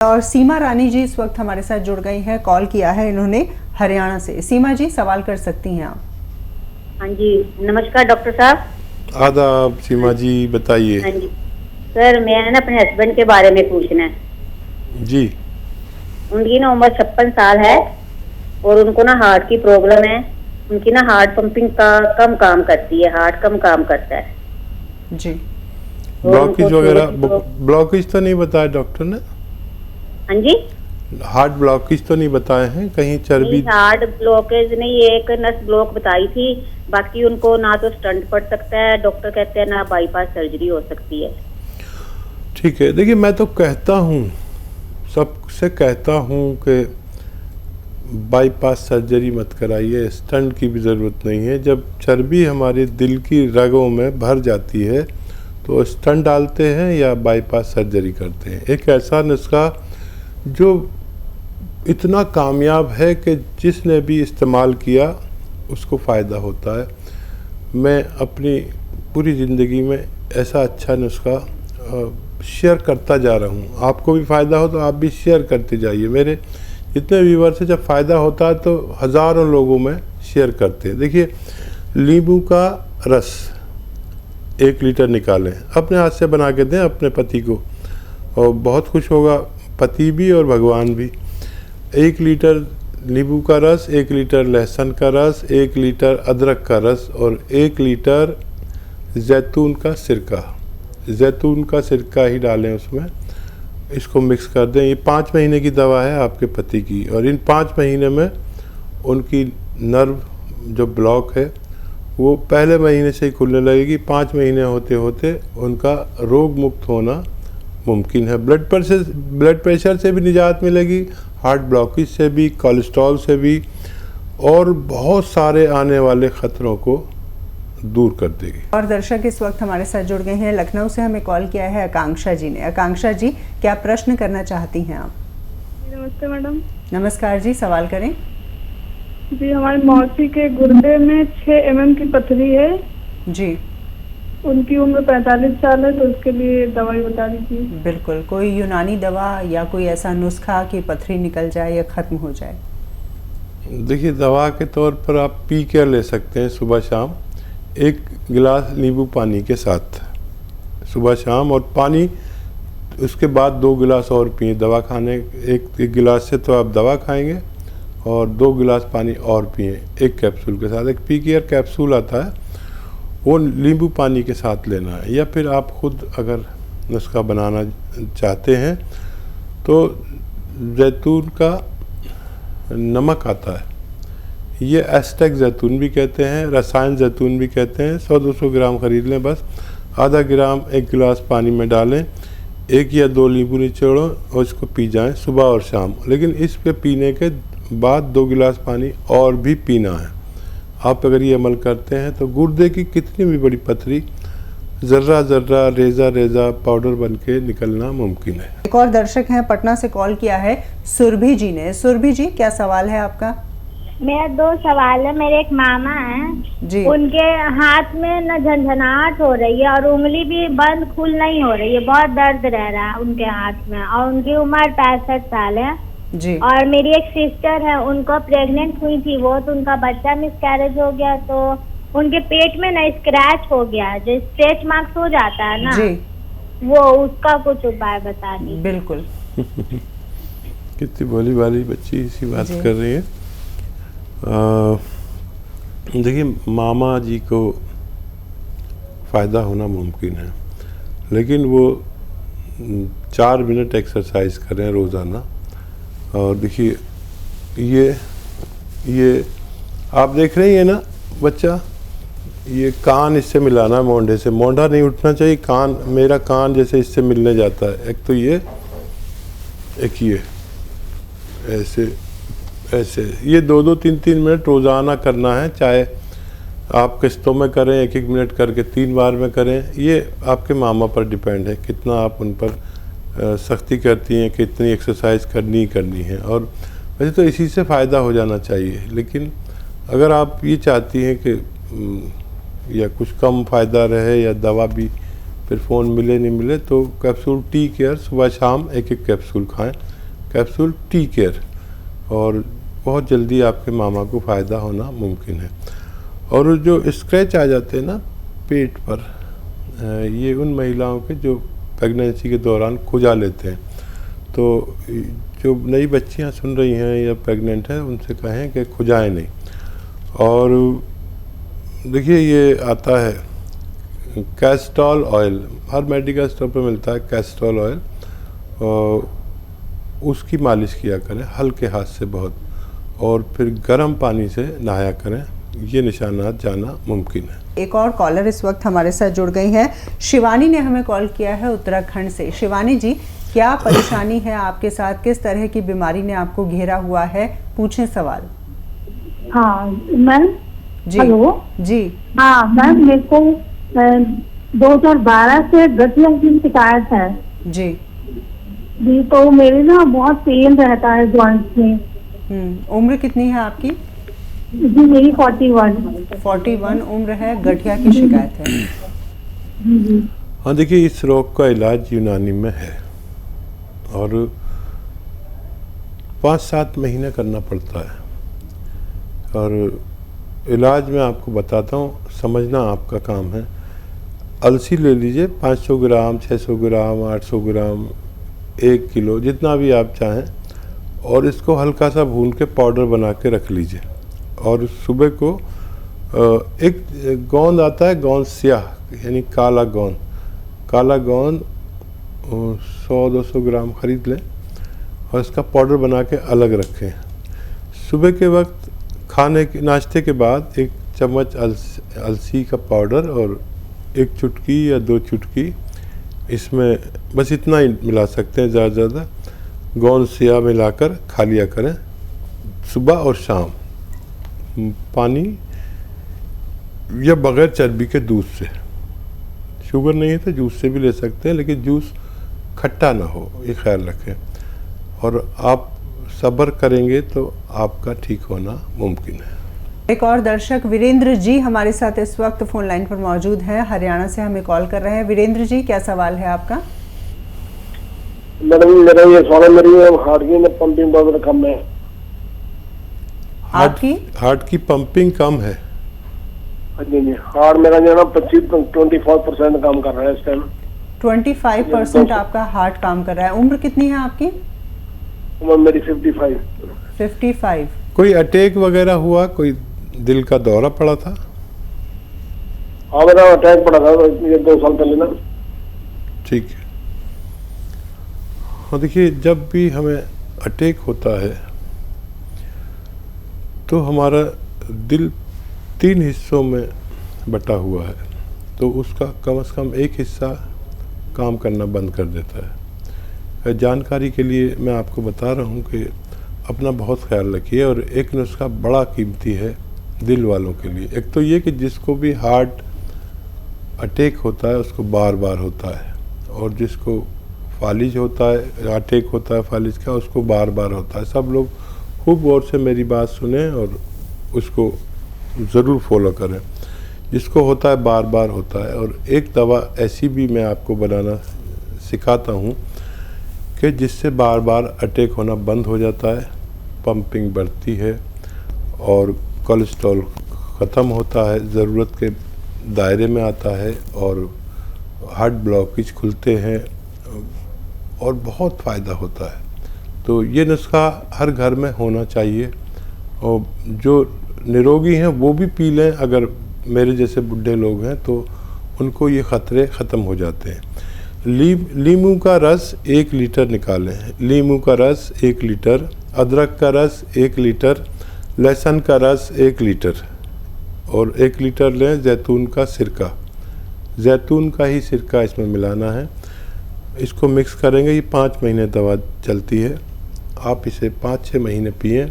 और सीमा रानी जी इस वक्त हमारे साथ जुड़ गई हैं। कॉल किया है इन्होंने हरियाणा से। सीमा जी सवाल कर सकती हैं आप। हाँ जी, नमस्कार डॉक्टर साहब। आदाब सीमा जी, बताइए। हाँ जी सर, मैंने ना अपने हस्बैंड के बारे में पूछना है जी। उनकी ना उम्र 56 साल है और उनको ना हार्ट की प्रॉब्लम है। उनकी ना हार्ट पंपिंग का कम काम करती है, हार्ट कम काम करता है जी। ब्लॉकेज वगैरह, ब्लॉकेज तो नहीं बताया डॉक्टर ने? हाँ जी, हार्ट ब्लॉकेज तो नहीं बताए हैं? कहीं चर्बी? हार्ट ब्लॉकेज नहीं, एक नस ब्लॉक बताई थी। बाकी उनको ना तो स्टंट पड़ सकता है, डॉक्टर कहते हैं ना बाईपास सर्जरी हो सकती है। ठीक है, देखिए मैं तो कहता हूँ, सबसे कहता हूँ कि बाईपास सर्जरी मत कराइए, स्टंट की भी ज़रूरत नहीं है। जब चर्बी हमारे दिल की रगों में भर जाती है तो स्टंट डालते हैं या बाईपास सर्जरी करते हैं। एक ऐसा नुस्खा जो इतना कामयाब है कि जिसने भी इस्तेमाल किया उसको फ़ायदा होता है। मैं अपनी पूरी ज़िंदगी में ऐसा अच्छा नुस्खा शेयर करता जा रहा हूँ। आपको भी फ़ायदा हो तो आप भी शेयर करते जाइए। मेरे जितने व्यूवर से जब फ़ायदा होता है तो हज़ारों लोगों में शेयर करते हैं। देखिए, नींबू का रस 1 लीटर निकालें, अपने हाथ से बना के दें अपने पति को और बहुत खुश होगा पति भी और भगवान भी। 1 लीटर नींबू का रस, 1 लीटर लहसुन का रस, 1 लीटर अदरक का रस और 1 लीटर जैतून का सिरका। जैतून का सिरका ही डालें उसमें, इसको मिक्स कर दें। ये 5 महीने की दवा है आपके पति की और इन 5 महीने में उनकी नर्व जो ब्लॉक है वो पहले महीने से ही खुलने लगेगी। 5 महीने होते होते उनका रोग मुक्त होना मुमकिन है। ब्लड प्रेशर से भी निजात मिलेगी, हार्ट ब्लॉकेज से भी, कोलेस्ट्रॉल से भी और बहुत सारे आने वाले ख़तरों को दूर कर देगी। और दर्शक इस वक्त हमारे साथ जुड़ गए हैं। लखनऊ से हमें कॉल किया है आकांक्षा जी ने। आकांक्षा जी, क्या प्रश्न करना चाहती हैं आप? नमस्ते मैडम। नमस्कार जी, सवाल करें। जी, हमारी मौसी के गुर्दे में 6 mm की पथरी है जी। उनकी उम्र 45 साल है, तो उसके लिए दवाई बता दीजिए। बिल्कुल, कोई यूनानी दवा या कोई ऐसा नुस्खा कि पथरी निकल जाए या ख़त्म हो जाए? देखिए, दवा के तौर पर आप पी के ले सकते हैं सुबह शाम 1 गिलास नींबू पानी के साथ, सुबह शाम। और पानी उसके बाद 2 गिलास और पिए। दवा खाने एक गिलास से तो आप दवा खाएंगे और 2 गिलास पानी और पिए 1 कैप्सूल के साथ। एक पी केयर कैप्सूल आता है, वो नींबू पानी के साथ लेना है। या फिर आप खुद अगर नुस्खा बनाना चाहते हैं तो जैतून का नमक आता है, ये एस्टेक जैतून भी कहते हैं, रसायन जैतून भी कहते हैं। 100-200 ग्राम खरीद लें, बस आधा ग्राम 1 गिलास पानी में डालें, 1 या 2 नींबू निचोड़ो और इसको पी जाएं सुबह और शाम। लेकिन इस पे पीने के बाद 2 गिलास पानी और भी पीना है। आप अगर ये अमल करते हैं तो गुर्दे की कितनी भी बड़ी पथरी ज़र्रा ज़र्रा, रेज़ा रेज़ा पाउडर बन के निकलना मुमकिन है। एक और दर्शक हैं, पटना से कॉल किया है सुरभि जी ने। सुरभि जी, क्या सवाल है आपका? मेरा 2 सवाल है। मेरे एक मामा हैं जी। उनके हाथ में न झंझनाहट हो रही है और उंगली भी बंद खुल नहीं हो रही है, बहुत दर्द रह रहा है उनके हाथ में और उनकी उम्र 65 साल है जी। और मेरी एक सिस्टर है, उनको प्रेग्नेंट हुई थी वो, तो उनका बच्चा मिसकैरेज हो गया, तो उनके पेट में ना स्क्रैच हो गया, जो स्ट्रेच मार्क्स हो जाता है ना जी। वो, उसका कुछ उपाय बता दीजिए। बिल्कुल। कितनी भोली भाली बच्ची इसी बात कर रही है। देखिए, मामा जी को फ़ायदा होना मुमकिन है, लेकिन वो 4 मिनट एक्सरसाइज करें रोज़ाना। और देखिए, ये आप देख रही हैं ना बच्चा, ये कान इससे मिलाना है मोंढे से। मोंढा नहीं उठना चाहिए, कान, मेरा कान जैसे इससे मिलने जाता है। एक तो ये, एक ये, ऐसे ऐसे, ये 2-2, 3-3 मिनट रोज़ाना करना है। चाहे आप किस्तों में करें, 1-1 मिनट करके 3 बार में करें। ये आपके मामा पर डिपेंड है कितना आप उन पर सख्ती करती हैं, कितनी एक्सरसाइज करनी है। और वैसे तो इसी से फ़ायदा हो जाना चाहिए, लेकिन अगर आप ये चाहती हैं कि या कुछ कम फ़ायदा रहे या दवा भी फिर फ़ोन मिले नहीं मिले, तो कैप्सूल टी केयर सुबह शाम 1-1 कैप्सूल खाएं। कैप्सूल टी केयर, और बहुत जल्दी आपके मामा को फ़ायदा होना मुमकिन है। और जो स्क्रैच आ जाते हैं ना पेट पर, ये उन महिलाओं के जो प्रेगनेंसी के दौरान खुजा लेते हैं। तो जो नई बच्चियां सुन रही हैं या प्रेग्नेंट हैं, उनसे कहें कि खुजाएं नहीं। और देखिए ये आता है कैस्टोल ऑयल, हर मेडिकल स्टोर पर मिलता है कैस्टोल ऑयल, और उसकी मालिश किया करें हल्के हाथ से बहुत, और फिर गर्म पानी से नहाया करें। ये निशानात जाना मुमकिन है। एक और कॉलर इस वक्त हमारे साथ जुड़ गई हैं। शिवानी ने हमें कॉल किया है उत्तराखंड से। शिवानी जी, क्या परेशानी है आपके साथ, किस तरह की बीमारी ने आपको घेरा हुआ है, पूछें सवाल। हाँ मैम जी हेलो जी। हाँ मैम, मेरे को 2012 से गठिया की शिकायत है जी जी। तो मेरे ना बहुत पेन रहता है जॉइंट्स में। उम्र कितनी है आपकी? जी मेरी 41। 41 उम्र है, गठिया की शिकायत है। जी हाँ देखिए, इस रोग का इलाज यूनानी में है और 5-7 महीने करना पड़ता है। और इलाज मैं आपको बताता हूँ, समझना आपका काम है। अलसी ले लीजिए 500 ग्राम, 600 ग्राम, 800 ग्राम, 1 किलो, जितना भी आप चाहें, और इसको हल्का सा भून के पाउडर बना के रख लीजिए। और सुबह को एक गोंद आता है, गोंद स्याह यानी काला गोंद, काला गोंद 100-200 ग्राम खरीद लें और इसका पाउडर बना के अलग रखें। सुबह के वक्त खाने के नाश्ते के बाद 1 चम्मच अलसी का पाउडर और 1 चुटकी या 2 चुटकी, इसमें बस इतना ही मिला सकते हैं, ज़्यादा गोंद स्याह मिलाकर खा लिया करें सुबह और शाम, पानी या बगैर चर्बी के दूध से। शुगर नहीं है तो जूस से भी ले सकते हैं, लेकिन जूस खट्टा ना हो, ये ख्याल रखें। और आप सब्र करेंगे तो आपका ठीक होना मुमकिन है। एक और दर्शक वीरेंद्र जी हमारे साथ इस वक्त फोन लाइन पर मौजूद हैं, हरियाणा से हमें कॉल कर रहे हैं। वीरेंद्र जी, क्या सवाल है आपका? मैडम मेरा ये सवाल है, मेरी हार्ट की पंपिंग बहुत कम है। हार्ट की पंपिंग कम है? हाँ जी, हार्ट मेरा जो है ना 25-24% काम कर रहा है इस टाइम। 25% आपका हार्ट काम कर रहा है। उम्र कितनी है आपकी? उम्र मेरी 55। 55। कोई अटैक वगैरह हुआ, कोई दिल का दौरा पड़ा था? हाँ मेरा अटैक पड़ा था ये 2 साल पहले ना। ठीक है। हाँ देखिए, जब भी हमें अटैक होता है तो हमारा दिल 3 हिस्सों में बटा हुआ है, तो उसका कम से कम एक हिस्सा काम करना बंद कर देता है। जानकारी के लिए मैं आपको बता रहा हूँ कि अपना बहुत ख्याल रखिए। और एक नुस्खा बड़ा कीमती है दिल वालों के लिए। एक तो ये कि जिसको भी हार्ट अटैक होता है उसको बार बार होता है, और जिसको फालिज होता है, अटैक होता है फालिज का, उसको बार बार होता है। सब लोग खूब गौर से मेरी बात सुने और उसको ज़रूर फॉलो करें। जिसको होता है बार बार होता है। और एक दवा ऐसी भी मैं आपको बनाना सिखाता हूँ कि जिससे बार बार अटैक होना बंद हो जाता है, पंपिंग बढ़ती है और कोलेस्ट्रॉल ख़त्म होता है, ज़रूरत के दायरे में आता है, और हार्ट ब्लॉकेज खुलते हैं और बहुत फ़ायदा होता है। तो ये नुस्खा हर घर में होना चाहिए, और जो निरोगी हैं वो भी पी लें। अगर मेरे जैसे बुढ़े लोग हैं तो उनको ये ख़तरे ख़त्म हो जाते हैं। लीमू का रस 1 लीटर निकालें, लीमू का रस 1 लीटर, अदरक का रस 1 लीटर, लहसुन का रस 1 लीटर, और 1 लीटर लें जैतून का सिरका, जैतून का ही सिरका इसमें मिलाना है। इसको मिक्स करेंगे। ये 5 महीने दवा चलती है। आप इसे 5-6 महीने पिएं।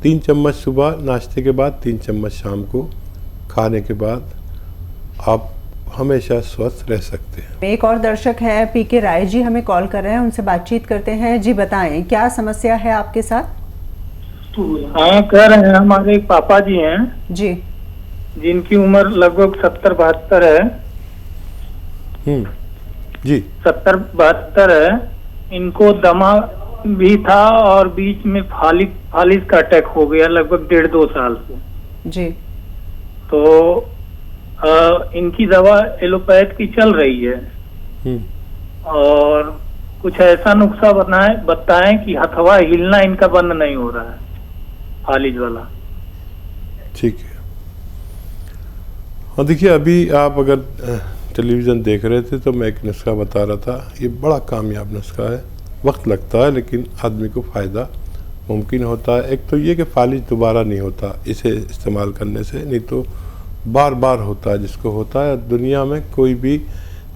3 चम्मच सुबह नाश्ते के बाद, 3 चम्मच शाम को खाने के बाद। आप हमेशा स्वस्थ रह सकते हैं। एक और दर्शक है पीके राय जी, हमें कॉल कर रहे हैं, उनसे बातचीत करते हैं। जी बताएं, क्या समस्या है आपके साथ? हाँ, कह रहे हैं हमारे एक पापा जी हैं जी, जिनकी उम्र लगभग 70-72 है। जी 70-72 है। इनको दमा भी था और बीच में फालिज का अटैक हो गया लगभग 1.5-2 साल से। जी। तो इनकी दवा एलोपैथ की चल रही है और कुछ ऐसा नुस्खा बताएं कि हथवा हिलना इनका बंद नहीं हो रहा है, फालिज वाला। ठीक है। और देखिए, अभी आप अगर टेलीविज़न देख रहे थे तो मैं एक नुस्खा बता रहा था। ये बड़ा कामयाब नुस्खा है, वक्त लगता है लेकिन आदमी को फ़ायदा मुमकिन होता है। एक तो ये कि फालिज दोबारा नहीं होता इसे इस्तेमाल करने से, नहीं तो बार बार होता है जिसको होता है। दुनिया में कोई भी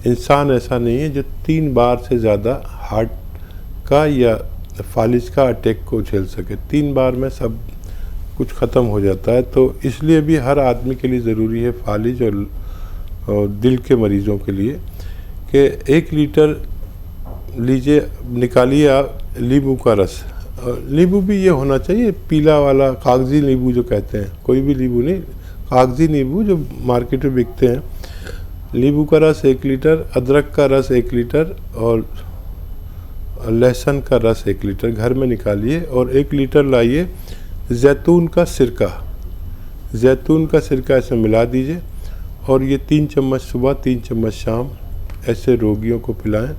इंसान ऐसा नहीं है जो 3 बार से ज़्यादा हार्ट का या फालिज का अटैक को झेल सके। 3 बार में सब कुछ ख़त्म हो जाता है। तो इसलिए भी हर आदमी के लिए ज़रूरी है फालिज और दिल के मरीज़ों के लिए कि 1 लीटर लीजिए, निकालिए आप नींबू का रस। नींबू भी ये होना चाहिए पीला वाला, कागज़ी नींबू जो कहते हैं, कोई भी नींबू नहीं, कागज़ी नींबू जो मार्केट में बिकते हैं। नींबू का रस 1 लीटर, अदरक का रस 1 लीटर और लहसुन का रस 1 लीटर घर में निकालिए और 1 लीटर लाइए जैतून का सिरका। जैतून का सिरका इसमें मिला दीजिए और ये 3 चम्मच सुबह 3 चम्मच शाम ऐसे रोगियों को पिलाएं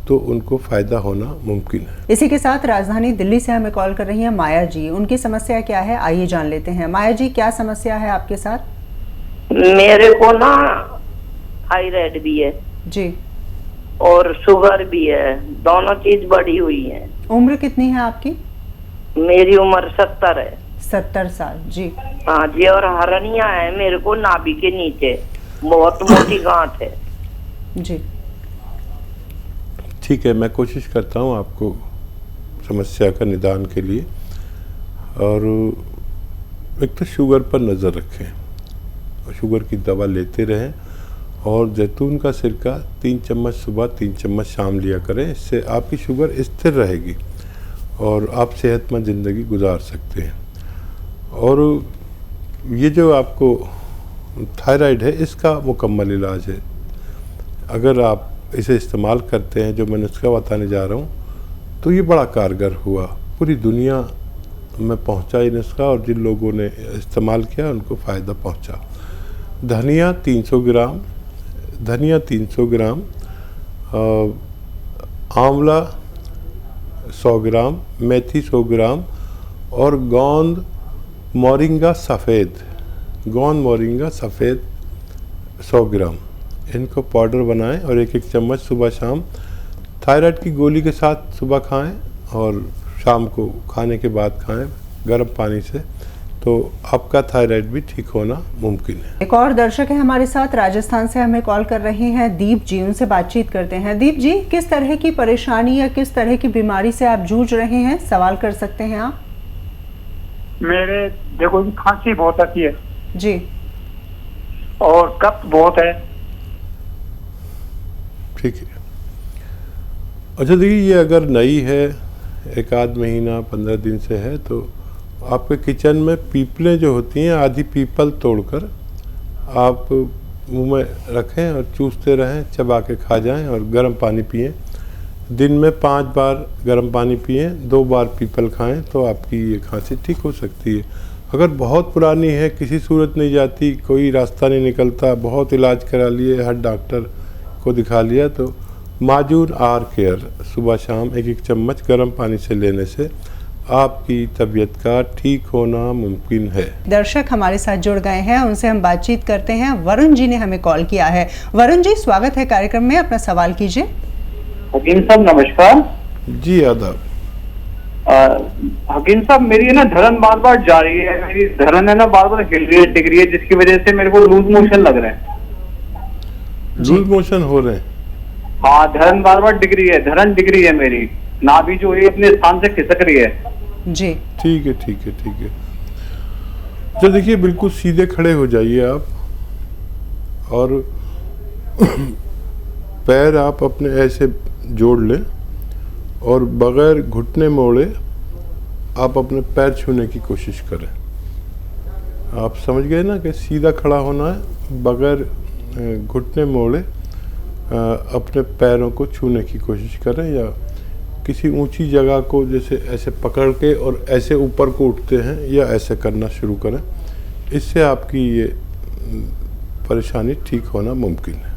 तो उनको फ़ायदा होना मुमकिन है। इसी के साथ राजधानी दिल्ली से हमें कॉल कर रही हैं माया जी। उनकी समस्या क्या है, आइए जान लेते हैं। माया जी, क्या समस्या है आपके साथ? मेरे को ना थायराइड भी है जी और शुगर भी है, दोनों चीज बढ़ी हुई है। उम्र कितनी है आपकी? मेरी उम्र 70 है। 70 साल। जी। हाँ जी। और हरनिया है मेरे को नाभि के नीचे, बहुत मोटी गांठ है। जी ठीक है, मैं कोशिश करता हूँ आपको समस्या का निदान के लिए। और एक तो शुगर पर नज़र रखें और शुगर की दवा लेते रहें और जैतून का सिरका 3 चम्मच सुबह 3 चम्मच शाम लिया करें। इससे आपकी शुगर स्थिर रहेगी और आप सेहतमंद ज़िंदगी गुजार सकते हैं। और ये जो आपको थायराइड है इसका मुकम्मल इलाज है। अगर आप इसे इस्तेमाल करते हैं जो मैं नुस्खा बताने जा रहा हूँ तो ये बड़ा कारगर हुआ, पूरी दुनिया में पहुँचा ये नुस्खा और जिन लोगों ने इस्तेमाल किया उनको फ़ायदा पहुँचा। धनिया 300 ग्राम, आंवला 100 ग्राम, मेथी 100 ग्राम और गोंद मोरिंगा सफ़ेद 100 ग्राम, इनको पाउडर बनाएं और 1-1 चम्मच सुबह शाम थायराइड की गोली के साथ सुबह खाएं और शाम को खाने के बाद खाएं गर्म पानी से, तो आपका थायराइड भी ठीक होना मुमकिन है। एक और दर्शक है हमारे साथ, राजस्थान से हमें कॉल कर रहे हैं दीप जी। उनसे बातचीत करते हैं। दीप जी, किस तरह की परेशानी या किस तरह की बीमारी से आप जूझ रहे हैं, सवाल कर सकते हैं आप। मेरे देखो खांसी बहुत आती है जी और कफ बहुत है। ठीक है। अच्छा देखिए, ये अगर नई है, 1 आध महीना 15 दिन से है, तो आपके किचन में पीपलें जो होती हैं, आधी पीपल तोड़कर आप मुंह में रखें और चूसते रहें, चबा के खा जाएं और गर्म पानी पिएं। दिन में 5 बार गर्म पानी पिएं, 2 बार पीपल खाएं तो आपकी ये खांसी ठीक हो सकती है। अगर बहुत पुरानी है, किसी सूरत नहीं जाती, कोई रास्ता नहीं निकलता, बहुत इलाज करा लिए, हर डॉक्टर को दिखा लिया, तो माजून आर केयर सुबह शाम 1-1 चम्मच गर्म पानी से लेने से आपकी तबीयत का ठीक होना मुमकिन है। दर्शक हमारे साथ जुड़ गए हैं, उनसे हम बातचीत करते हैं। वरुण जी ने हमें कॉल किया है। वरुण जी, स्वागत है कार्यक्रम में, अपना सवाल कीजिए। हकीम साहब नमस्कार। जी आदाब। हकीम साहब, मेरी है ना धड़न बार बार जा रही है, मेरी धड़न है ना बार बार हिल रही है, टिक रही है, जिसकी वजह से मेरे को लूज मोशन लग रहे हैं। लूज मोशन हो रहे हैं? हाँ, धड़न बार बार डिग रही है, धड़न डिग रही है, मेरी नाभि जो है अपने स्थान से खिसक रही है। जी ठीक है ठीक है ठीक है। तो देखिए, बिल्कुल सीधे खड़े हो जाइए आप और पैर आप अपने ऐसे जोड़ लें और बगैर घुटने मोड़े आप अपने पैर छूने की कोशिश करें। आप समझ गए ना कि सीधा खड़ा होना है, बगैर घुटने मोड़े अपने पैरों को छूने की कोशिश करें, या किसी ऊंची जगह को जैसे ऐसे पकड़ के और ऐसे ऊपर को उठते हैं या ऐसे करना शुरू करें, इससे आपकी ये परेशानी ठीक होना मुमकिन है।